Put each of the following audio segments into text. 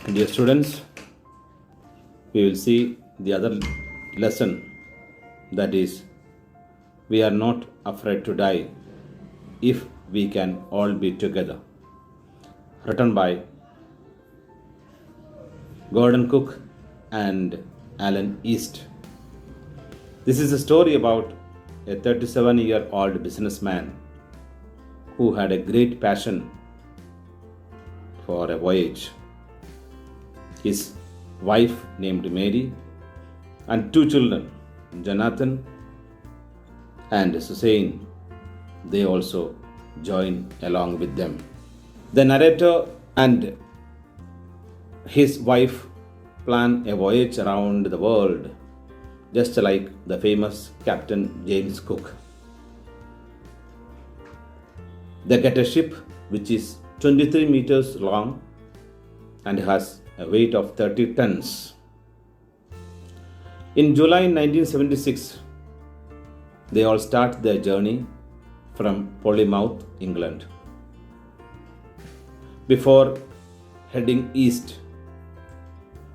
Dear students, we will see the other lesson, that is, we are not afraid to die if we can all be together. Written by Gordon Cook and Alan East. This is a story about a 37-year-old businessman who had a great passion for a voyage. His wife named Mary and two children, Jonathan and Suzanne, they also join along with them. The narrator and his wife plan a voyage around the world, just like the famous Captain James Cook. They get a ship which is 23 meters long and has a weight of 30 tons. In July 1976, they all start their journey from Plymouth, England. Before heading east,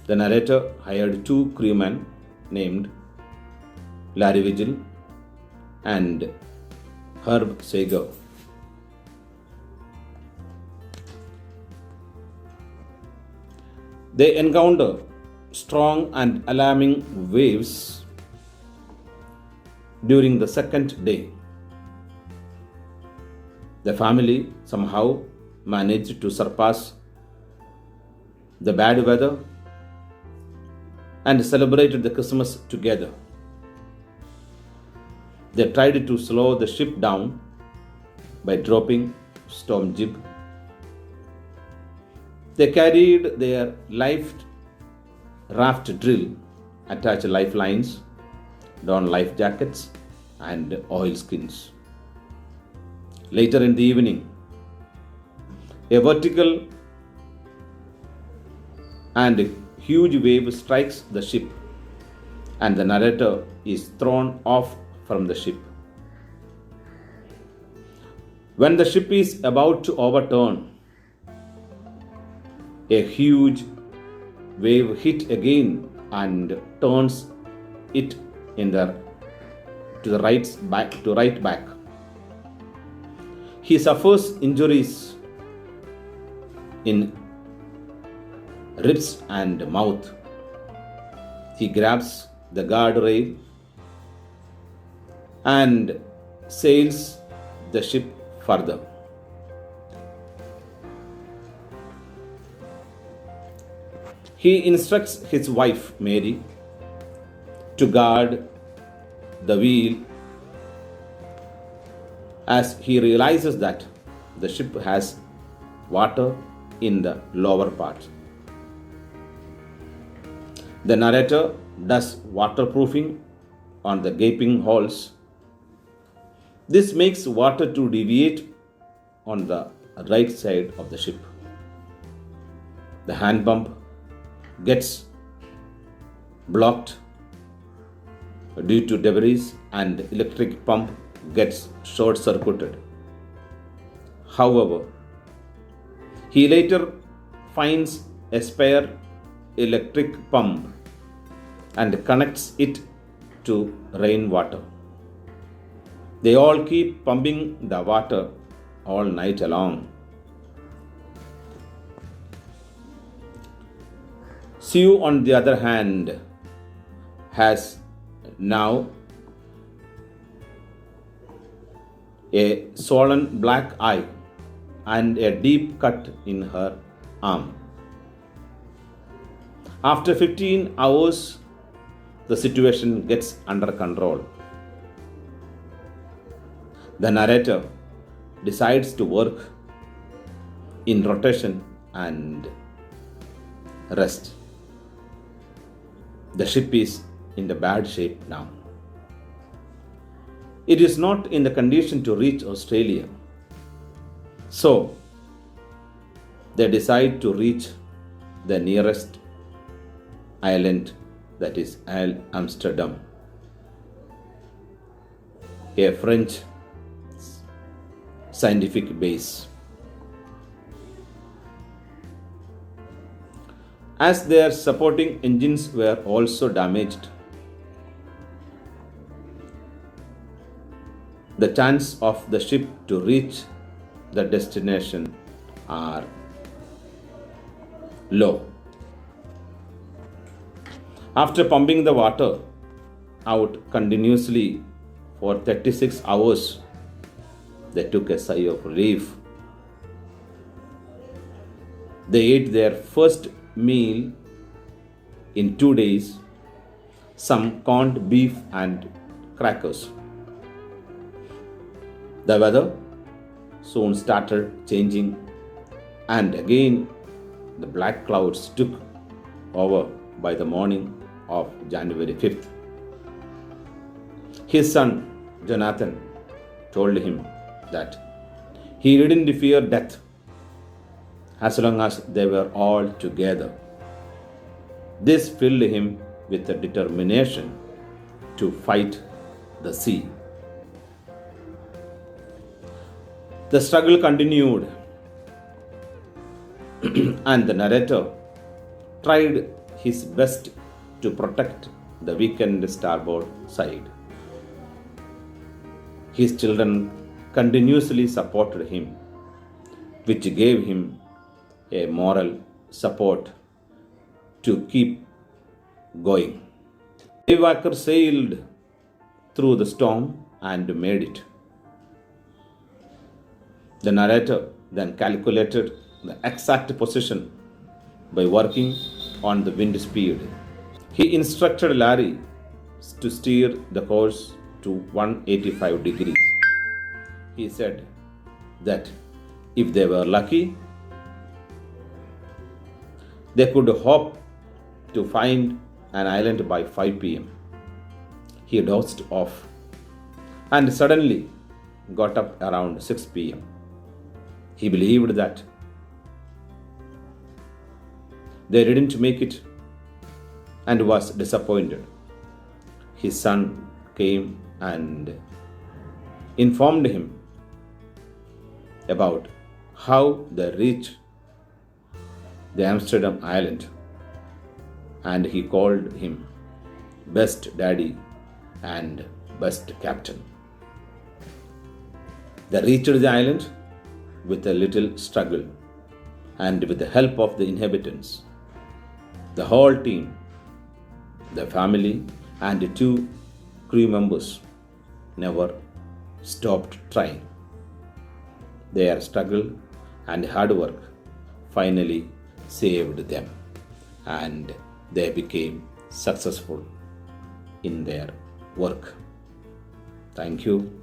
the narrator hired two crewmen named Larry Vigil and Herb Sager. They encounter strong and alarming waves during the second day. The family somehow managed to surpass the bad weather and celebrated the Christmas together. They tried to slow the ship down by dropping storm jib. They carried their life raft drill, attached lifelines, donned life jackets, and oilskins. Later in the evening, a vertical and huge wave strikes the ship, and the narrator is thrown off from the ship. When the ship is about to overturn, a huge wave hit again and turns it to right back. He suffers injuries in ribs and mouth. He grabs the guardrail and sails the ship further. He instructs his wife Mary to guard the wheel as he realizes that the ship has water in the lower part. The narrator does waterproofing on the gaping holes. This makes water to deviate on the right side of the ship. The hand pump gets blocked due to debris and electric pump gets short circuited. However, he later finds a spare electric pump and connects it to rainwater. They all keep pumping the water all night long. Sue, on the other hand, has now a swollen black eye and a deep cut in her arm. After 15 hours, the situation gets under control. The narrator decides to work in rotation and rest. The ship is in the bad shape now. It is not in the condition to reach Australia. So, they decide to reach the nearest island, that is Amsterdam, a French scientific base. as their supporting engines were also damaged. The chance of the ship to reach the destination are low. After pumping the water out continuously for 36 hours, they took a sigh of relief. They ate their first meal in 2 days, some corned beef and crackers. The weather soon started changing, and again the black clouds took over by the morning of January 5th. His son Jonathan told him that he didn't fear death as long as they were all together. This filled him with a determination to fight the sea. The struggle continued, and the narrator tried his best to protect the weakened starboard side. His children continuously supported him, which gave him a moral support to keep going. Walker sailed through the storm and made it. The narrator then calculated the exact position by working on the wind speed. He instructed Larry to steer the course to 185 degrees. He said that if they were lucky, they could hope to find an island by 5 p.m. He dozed off and suddenly got up around 6 p.m. He believed that they didn't make it and was disappointed. His son came and informed him about how they reached the Amsterdam island, and he called him best daddy and best captain. They reached the island with a little struggle and with the help of the inhabitants. The whole team, the family, and the 2 crew members never stopped trying. Their struggle and hard work finally saved them, and they became successful in their work. Thank you.